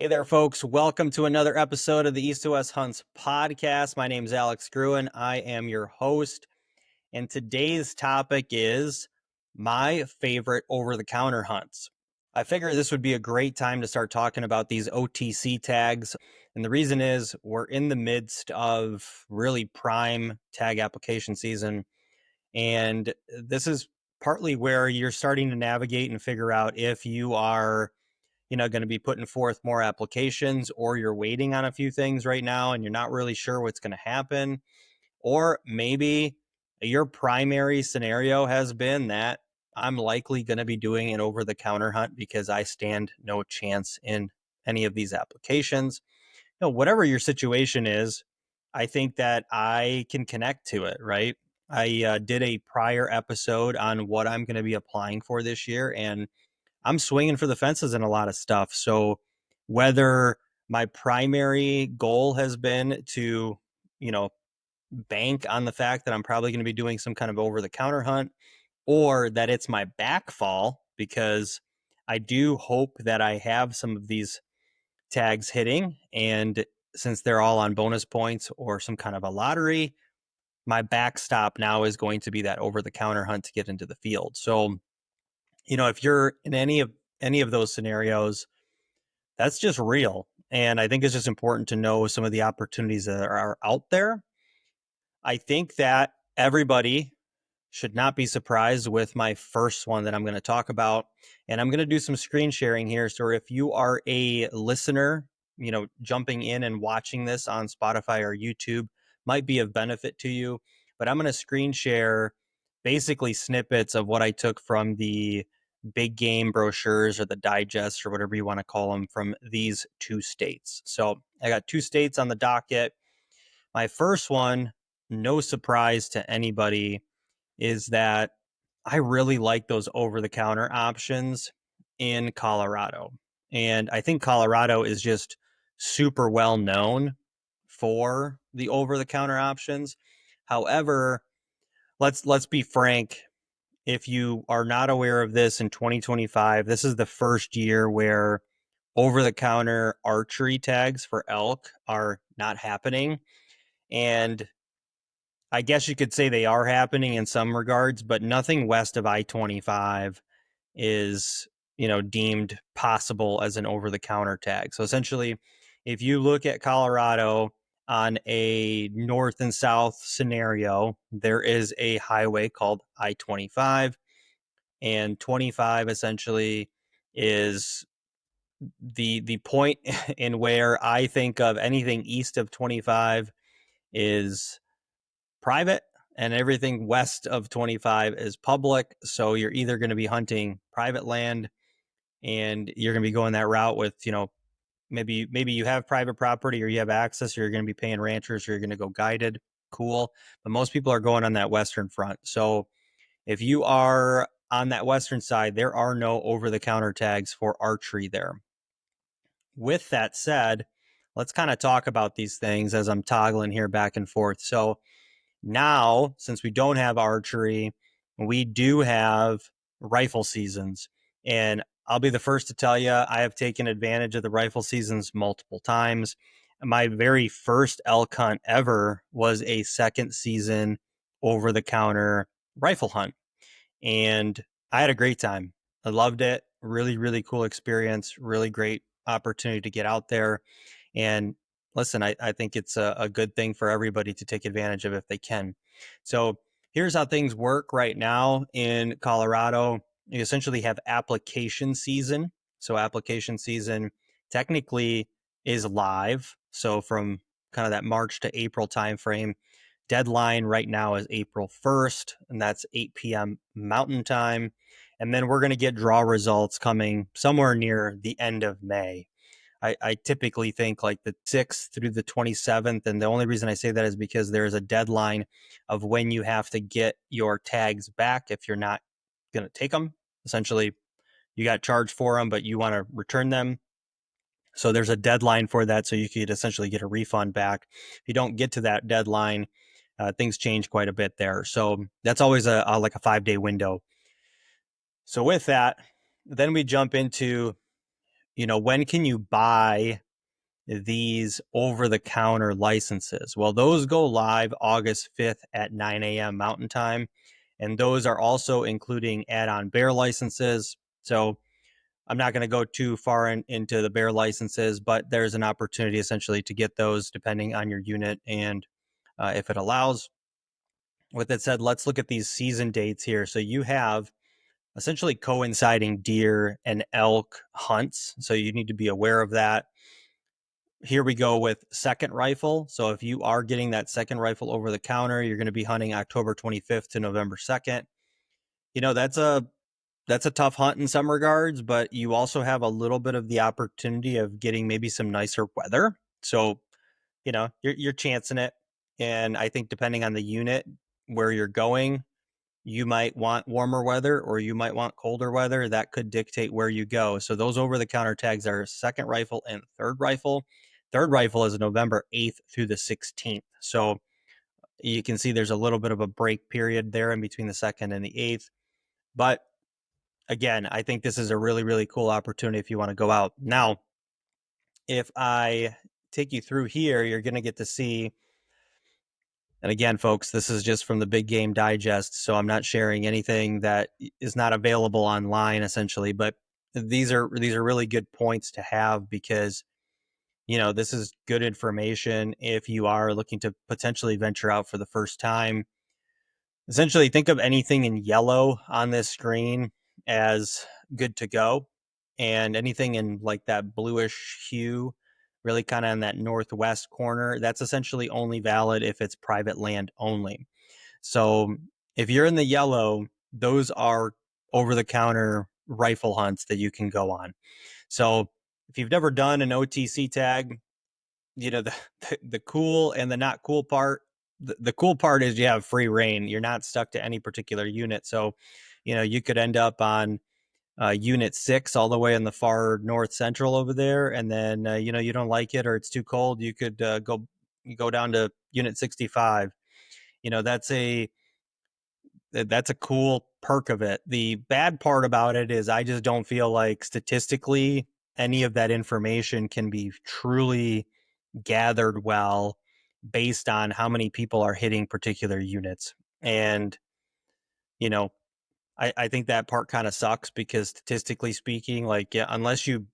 Hey there, folks. Welcome to another episode of the East to West Hunts podcast. My name is Alex Gruin. I am your host. And today's topic is my favorite over the counter hunts. I figured this would be a great time to start talking about these OTC tags. And the reason is we're in the midst of really prime tag application season. And this is partly where you're starting to navigate and figure out if you are going to be putting forth more applications, or you're waiting on a few things right now and you're not really sure what's going to happen. Or maybe your primary scenario has been that I'm likely going to be doing an over the counter hunt because I stand no chance in any of these applications. Whatever your situation is, I think that I can connect to it, right? I did a prior episode on what I'm going to be applying for this year, and I'm swinging for the fences in a lot of stuff. So whether my primary goal has been to, you know, bank on the fact that I'm probably going to be doing some kind of over the counter hunt, or that it's my backfall because I do hope that I have some of these tags hitting. And since they're all on bonus points or some kind of a lottery, my backstop now is going to be that over the counter hunt to get into the field. So if you're in any of those scenarios, that's just real. And I think it's just important to know some of the opportunities that are out there. I think that everybody should not be surprised with my first one that I'm going to talk about. And I'm going to do some screen sharing here. So if you are a listener, jumping in and watching this on Spotify or YouTube might be of benefit to you. But I'm going to screen share basically snippets of what I took from the big game brochures or the digests or whatever you want to call them from these two states. So I got two states on the docket. My first one, no surprise to anybody, is that I really like those over the counter options in Colorado. And I think Colorado is just super well known for the over the counter options. However, let's be frank, if you are not aware of this, in 2025, this is the first year where over the counter archery tags for elk are not happening. And I guess you could say they are happening in some regards, but nothing west of I-25 is, deemed possible as an over the counter tag. So essentially, if you look at Colorado on a north and south scenario, there is a highway called I-25, and 25 essentially is the point in where I think of anything east of 25 is private, and everything west of 25 is public. So you're either going to be hunting private land and you're going to be going that route with, maybe you have private property or you have access, or you're going to be paying ranchers, or you're going to go guided. Cool. But most people are going on that western front. So if you are on that western side, there are no over the counter tags for archery there. With that said, let's kind of talk about these things as I'm toggling here back and forth. So now, since we don't have archery, we do have rifle seasons. And I'll be the first to tell you, I have taken advantage of the rifle seasons multiple times. My very first elk hunt ever was a second season over the counter rifle hunt. And I had a great time. I loved it. Really, really cool experience. Really great opportunity to get out there. And listen, I think it's a good thing for everybody to take advantage of if they can. So here's how things work right now in Colorado. You essentially have application season. So application season technically is live. So from kind of that March to April timeframe, deadline right now is April 1st, and that's 8 p.m. Mountain Time. And then we're going to get draw results coming somewhere near the end of May. I typically think like the 6th through the 27th. And the only reason I say that is because there's a deadline of when you have to get your tags back if you're not going to take them. Essentially, you got charged for them, but you want to return them. So there's a deadline for that. So you could essentially get a refund back. If you don't get to that deadline, things change quite a bit there. So that's always like a 5-day window. So with that, then we jump into, when can you buy these over-the-counter licenses? Well, those go live August 5th at 9 a.m. Mountain Time, and those are also including add-on bear licenses. So I'm not going to go too far into the bear licenses, but there's an opportunity essentially to get those depending on your unit and if it allows. With that said, let's look at these season dates here. So you have essentially coinciding deer and elk hunts. So you need to be aware of that. Here we go with second rifle. So if you are getting that second rifle over the counter, you're going to be hunting October 25th to November 2nd. That's a tough hunt in some regards, but you also have a little bit of the opportunity of getting maybe some nicer weather. So, you're chancing it. And I think depending on the unit where you're going, you might want warmer weather or you might want colder weather. That could dictate where you go. So those over the counter tags are second rifle and third rifle. Third rifle is November 8th through the 16th. So you can see there's a little bit of a break period there in between the second and the 8th. But again, I think this is a really, really cool opportunity if you want to go out. Now, if I take you through here, you're going to get to see, and again, folks, this is just from the Big Game Digest, so I'm not sharing anything that is not available online, essentially. But these are really good points to have because this is good information if you are looking to potentially venture out for the first time. Essentially, think of anything in yellow on this screen as good to go, and anything in like that bluish hue, really kind of in that northwest corner, that's essentially only valid if it's private land only. So if you're in the yellow, those are over the counter rifle hunts that you can go on. So if you've never done an OTC tag, the cool and the not cool part, the cool part is you have free reign. You're not stuck to any particular unit. So, you could end up on unit 6 all the way in the far north central over there. And then, you don't like it or it's too cold. You could go down to unit 65. That's a cool perk of it. The bad part about it is I just don't feel like statistically any of that information can be truly gathered well based on how many people are hitting particular units. And, you know, I think that part kind of sucks because statistically speaking, like, yeah, unless you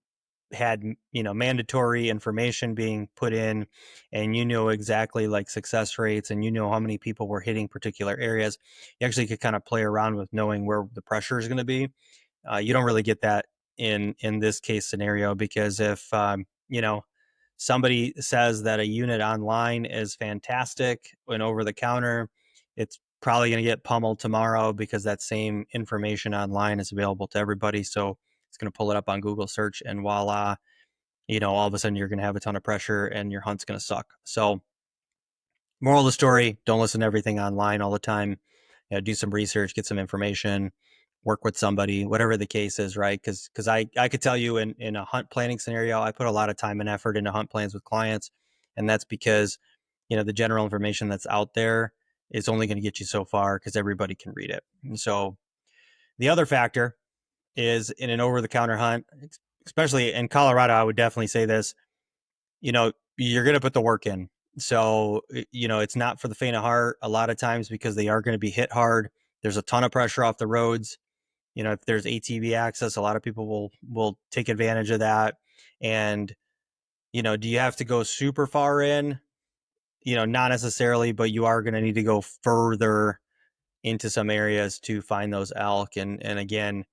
had, mandatory information being put in and exactly like success rates and how many people were hitting particular areas, you actually could kind of play around with knowing where the pressure is going to be. You don't really get that in this case scenario because if somebody says that a unit online is fantastic and over the counter, it's probably going to get pummeled tomorrow because that same information online is available to everybody. So it's going to pull it up on Google search and voila, all of a sudden you're going to have a ton of pressure and your hunt's going to suck. So moral of the story, don't listen to everything online all the time. Do some research, get some information, work with somebody, whatever the case is, right? Because I could tell you in a hunt planning scenario, I put a lot of time and effort into hunt plans with clients. And that's because, the general information that's out there is only going to get you so far because everybody can read it. And so the other factor is in an over-the-counter hunt, especially in Colorado, I would definitely say this, you're going to put the work in. So, it's not for the faint of heart a lot of times because they are going to be hit hard. There's a ton of pressure off the roads. If there's ATV access, a lot of people will take advantage of that. And, do you have to go super far in? Not necessarily, but you are going to need to go further into some areas to find those elk. And again,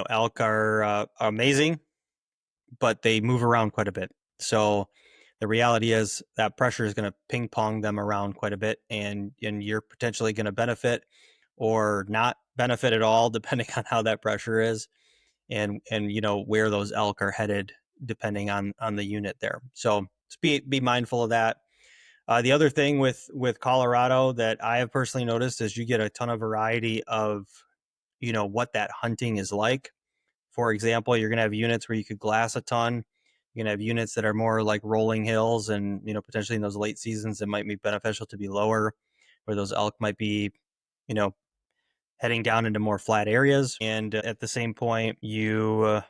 elk are amazing, but they move around quite a bit. So the reality is that pressure is going to ping pong them around quite a bit, and you're potentially going to benefit or not benefit at all, depending on how that pressure is, and where those elk are headed, depending on the unit there. So just be mindful of that. The other thing with Colorado that I have personally noticed is you get a ton of variety of what that hunting is like. For example, you're going to have units where you could glass a ton. You're going to have units that are more like rolling hills, and potentially in those late seasons, it might be beneficial to be lower, where those elk might be, you know, heading down into more flat areas. And at the same point, you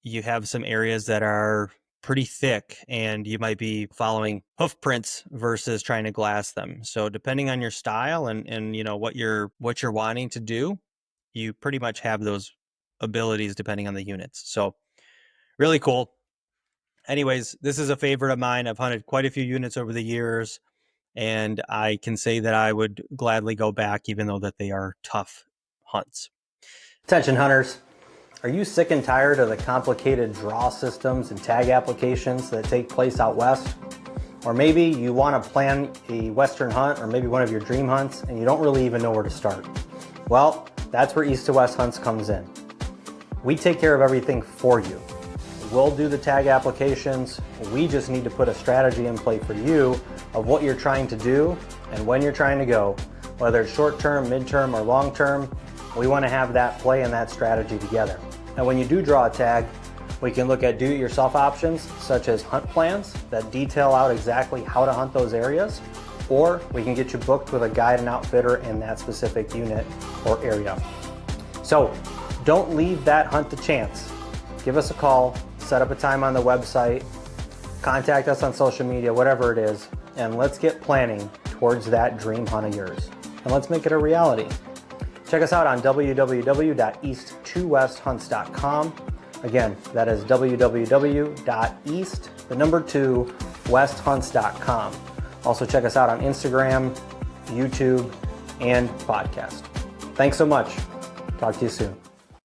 you have some areas that are pretty thick and you might be following hoof prints versus trying to glass them. So depending on your style and you know what you're wanting to do, you pretty much have those abilities depending on the units. So really cool. Anyways, this is a favorite of mine. I've hunted quite a few units over the years, and I can say that I would gladly go back, even though that they are tough hunts. Attention hunters, are you sick and tired of the complicated draw systems and tag applications that take place out west? Or maybe you want to plan a western hunt or maybe one of your dream hunts and you don't really even know where to start. Well, that's where East to West Hunts comes in. We take care of everything for you. We'll do the tag applications. We just need to put a strategy in play for you of what you're trying to do and when you're trying to go. Whether it's short term, mid-term, or long term, we want to have that play and that strategy together. Now when you do draw a tag, we can look at do-it-yourself options such as hunt plans that detail out exactly how to hunt those areas, or we can get you booked with a guide and outfitter in that specific unit or area. So don't leave that hunt to chance. Give us a call, set up a time on the website, contact us on social media, whatever it is, and let's get planning towards that dream hunt of yours. And let's make it a reality. Check us out on www.east2westhunts.com. Again, that is www.east2westhunts.com. Also check us out on Instagram, YouTube, and podcast. Thanks so much. Talk to you soon.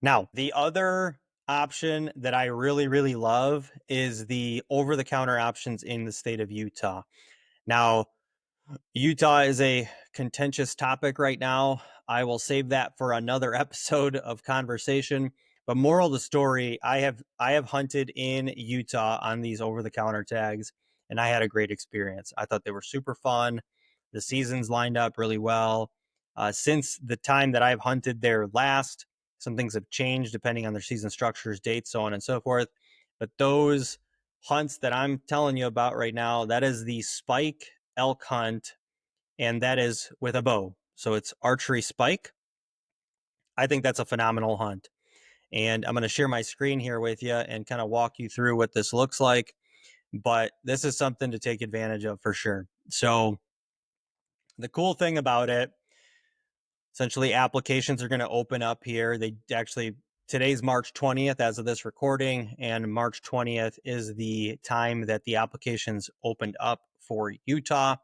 Now, the other option that I really, really love is the over-the-counter options in the state of Utah. Now, Utah is a contentious topic right now. I will save that for another episode of conversation. But moral of the story, I have hunted in Utah on these over-the-counter tags, and I had a great experience. I thought they were super fun. The seasons lined up really well. Since the time that I've hunted there last, some things have changed depending on their season structures, dates, so on and so forth. But those hunts that I'm telling you about right now, that is the spike elk hunt, and that is with a bow. So it's archery spike. I think that's a phenomenal hunt. And I'm going to share my screen here with you and kind of walk you through what this looks like. But this is something to take advantage of for sure. So the cool thing about it, essentially applications are going to open up here. They actually, today's March 20th as of this recording, and March 20th is the time that the applications opened up for Utah.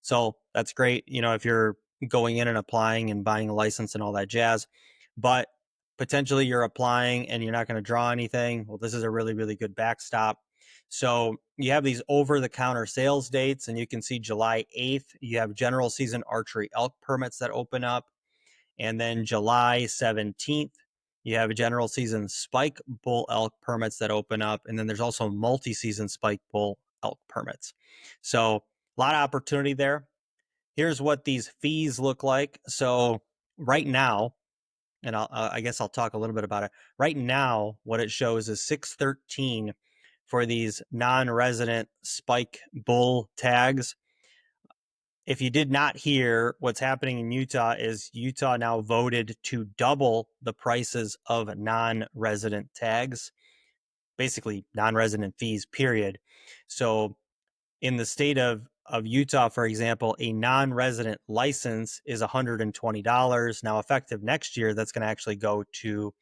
So that's great, you know, if you're going in and applying and buying a license and all that jazz. But potentially you're applying and you're not going to draw anything. Well, this is a really, really good backstop. So you have these over-the-counter sales dates, and you can see July 8th, you have general season archery elk permits that open up. And then July 17th, you have a general season spike bull elk permits that open up. And then there's also multi-season spike bull elk permits. So a lot of opportunity there. Here's what these fees look like. So right now, and I guess I'll talk a little bit about it. Right now, what it shows is $613 for these non-resident spike bull tags. If you did not hear, what's happening in Utah is Utah now voted to double the prices of non-resident tags, basically non-resident fees, period. So in the state of Utah, for example, a non-resident license is $120. Now, effective next year, that's going to actually go to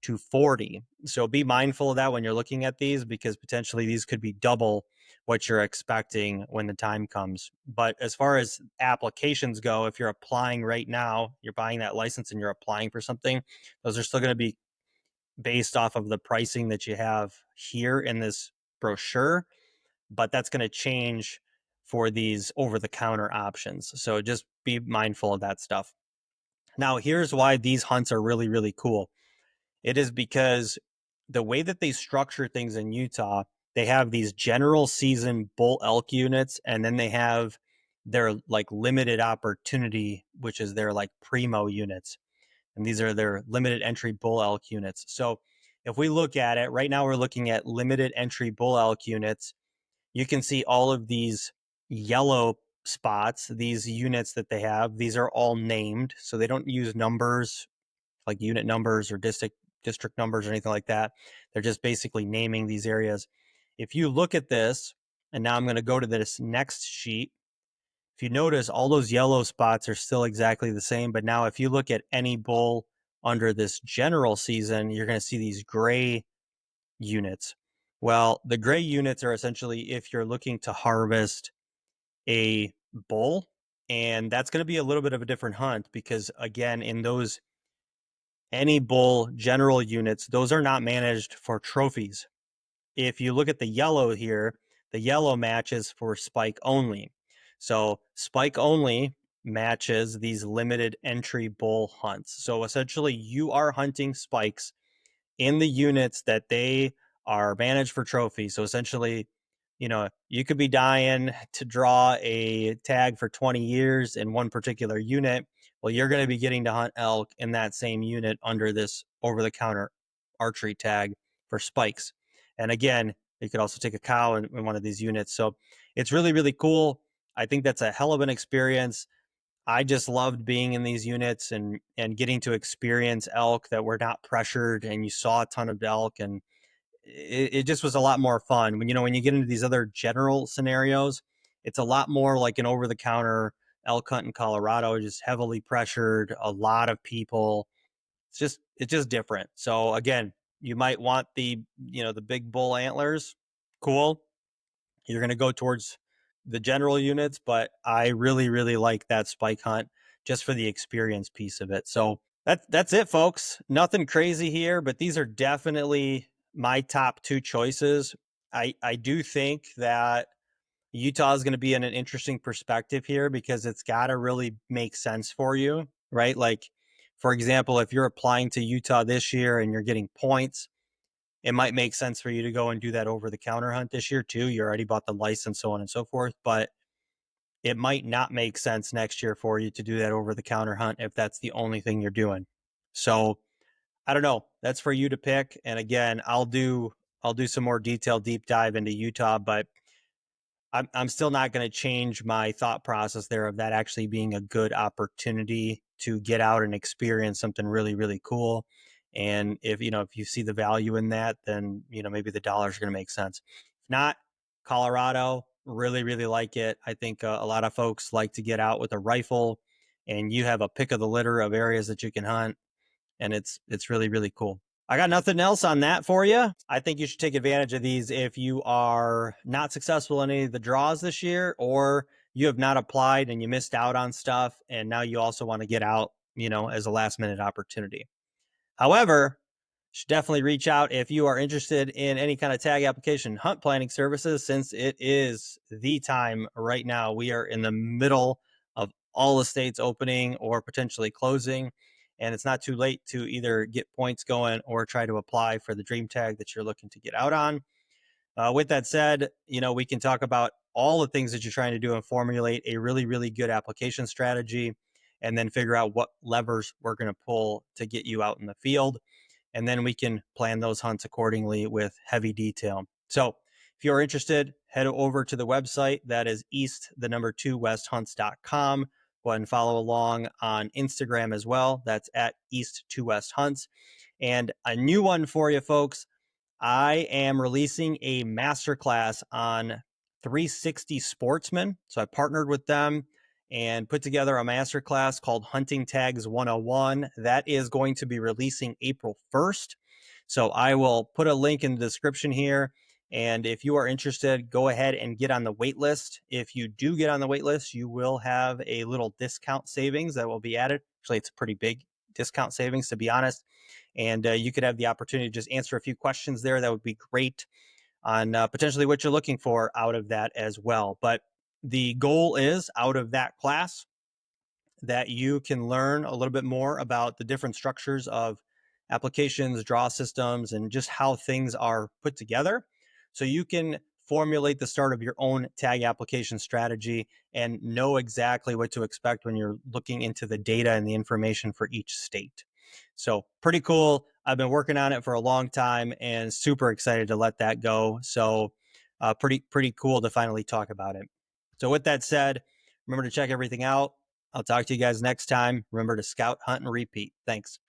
$240. So be mindful of that when you're looking at these, because potentially these could be double what you're expecting when the time comes. But as far as applications go, if you're applying right now, you're buying that license and you're applying for something, those are still going to be based off of the pricing that you have here in this brochure, but that's going to change for these over-the-counter options. So just be mindful of that stuff. Now, here's why these hunts are really, really cool. It is because the way that they structure things in Utah, they have these general season bull elk units, and then they have their like limited opportunity, which is their like primo units. And these are their limited entry bull elk units. So if we look at it right now, we're looking at limited entry bull elk units. You can see all of these yellow spots, these units that they have. These are all named, so they don't use numbers like unit numbers or district numbers or anything like that. They're just basically naming these areas. If you look at this, and now I'm going to go to this next sheet. If you notice, all those yellow spots are still exactly the same. But now if you look at any bull under this general season, you're going to see these gray units. Well, the gray units are essentially if you're looking to harvest a bull, and that's going to be a little bit of a different hunt because, again, in those any bull general units, those are not managed for trophies. If you look at the yellow here, the yellow matches for spike only. So spike only matches these limited entry bull hunts. So essentially, you are hunting spikes in the units that they are managed for trophies. So essentially, you could be dying to draw a tag for 20 years in one particular unit. Well, you're going to be getting to hunt elk in that same unit under this over the counter archery tag for spikes. And again, you could also take a cow in one of these units. So it's really, really cool. I think that's a hell of an experience. I just loved being in these units and getting to experience elk that were not pressured, and you saw a ton of elk, and it just was a lot more fun. When you get into these other general scenarios, it's a lot more like an over the counter elk hunt in Colorado, just heavily pressured, a lot of people. It's just different. So again, you might want the big bull antlers. Cool. You're going to go towards the general units, but I really, really like that spike hunt just for the experience piece of it. So that's it, folks. Nothing crazy here, but these are definitely my top two choices. I do think that Utah is going to be in an interesting perspective here because it's got to really make sense for you, right? Like, for example, if you're applying to Utah this year and you're getting points, it might make sense for you to go and do that over the counter hunt this year too. You already bought the license, so on and so forth, but it might not make sense next year for you to do that over the counter hunt if that's the only thing you're doing. So I don't know. That's for you to pick. And again, I'll do some more detailed deep dive into Utah, but I'm still not going to change my thought process there of that actually being a good opportunity to get out and experience something really, really cool. And if you see the value in that, then maybe the dollars are going to make sense. If not, Colorado, really, really like it. I think a lot of folks like to get out with a rifle, and you have a pick of the litter of areas that you can hunt, and it's really, really cool. I got nothing else on that for you. I think you should take advantage of these if you are not successful in any of the draws this year, or you have not applied and you missed out on stuff, and now you also want to get out, as a last minute opportunity. However, you should definitely reach out if you are interested in any kind of tag application hunt planning services, since it is the time right now. We are in the middle of all the states opening or potentially closing, and it's not too late to either get points going or try to apply for the dream tag that you're looking to get out on. With that said, we can talk about all the things that you're trying to do and formulate a really, really good application strategy, and then figure out what levers we're going to pull to get you out in the field. And then we can plan those hunts accordingly with heavy detail. So if you're interested, head over to the website. That is east2westhunts.com. Go ahead and follow along on Instagram as well. That's at east2westhunts. And a new one for you folks. I am releasing a masterclass on 360 Sportsman. So I partnered with them and put together a masterclass called Hunting Tags 101. That is going to be releasing April 1st. So I will put a link in the description here. And if you are interested, go ahead and get on the wait list. If you do get on the wait list, you will have a little discount savings that will be added. Actually, it's a pretty big discount savings, to be honest. And you could have the opportunity to just answer a few questions there. That would be great on potentially what you're looking for out of that as well. But the goal is out of that class that you can learn a little bit more about the different structures of applications, draw systems, and just how things are put together. So you can formulate the start of your own tag application strategy and know exactly what to expect when you're looking into the data and the information for each state. So pretty cool. I've been working on it for a long time and super excited to let that go. So pretty cool to finally talk about it. So with that said, remember to check everything out. I'll talk to you guys next time. Remember to scout, hunt, and repeat. Thanks.